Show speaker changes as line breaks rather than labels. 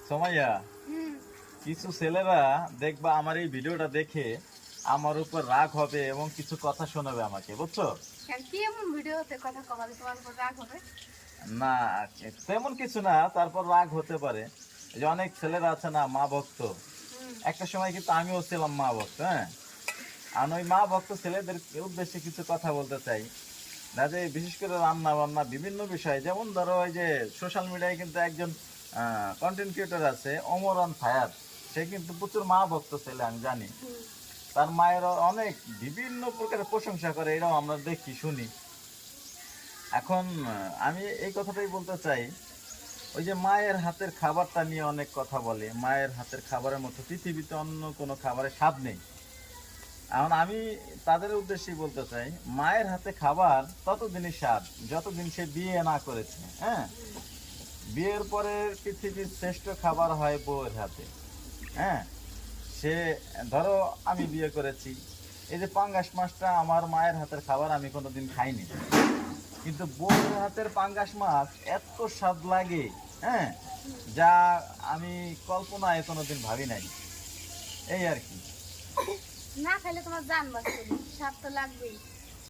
সোমাইয়া,
হুম।
কিছু ছেলেরা দেখবা আমার এই ভিডিওটা দেখে আমার উপর রাগ হবে এবং কিছু কথা শোনাবে আমাকে, বুঝছো?
কেন কি এমন ভিডিওতে কথা কমালে তোমার উপর রাগ হবে?
না, তেমন কিছু না, তারপর রাগ হতে পারে। এই যে অনেক ছেলেরা আছে না মা ভক্ত,
হুম।
একটা সময় কিন্তু আমিও ছিলাম মা ভক্ত, হ্যাঁ। আর ওই মা ভক্ত ছেলেদের উদ্দেশ্যে কিছু কথা বলতে চাই। না যে বিশেষ করে রান্না বান্না বিভিন্ন বিষয়, যেমন ধরো ওই যে সোশ্যাল মিডিয়ায় কিন্তু একজন কন্টেন্ট ক্রিয়েটর আছে অমরান ফায়ার, সে কিন্তু প্রচুর মা ভক্ত ছেলে, আমি জানি।
হুম।
তার মায়ের অনেক বিভিন্ন প্রকারের প্রশংসা করে, এটাও আমরা দেখি শুনি। এখন আমি এই কথাটাই বলতে চাই, ওই যে মায়ের হাতের খাবারটা নিয়ে অনেক কথা বলে, মায়ের হাতের খাবারের মতো পৃথিবীতে অন্য কোনো খাবারের স্বাদ নেই। এখন আমি তাদের উদ্দেশ্যেই বলতে চাই, মায়ের হাতে খাবার ততদিনই স্বাদ যতদিন সে বিয়ে না করেছে, হ্যাঁ। বিয়ের পরে পৃথিবীর শ্রেষ্ঠ খাবার হয় বউয়ের হাতে, হ্যাঁ। সে, ধরো আমি বিয়ে করেছি, এই যে পাঙ্গাস মাছটা আমার মায়ের হাতের খাবার, আমি কোনোদিন খাইনি, কিন্তু বউয়ের হাতের পাঙ্গাস মাছ এত স্বাদ লাগে, হ্যাঁ, যা আমি কল্পনায় কোনোদিন ভাবি নাই। এই আর কি।
না খাইলে তোমার জান বাঁচবে না, স্বাদ তো লাগবেই।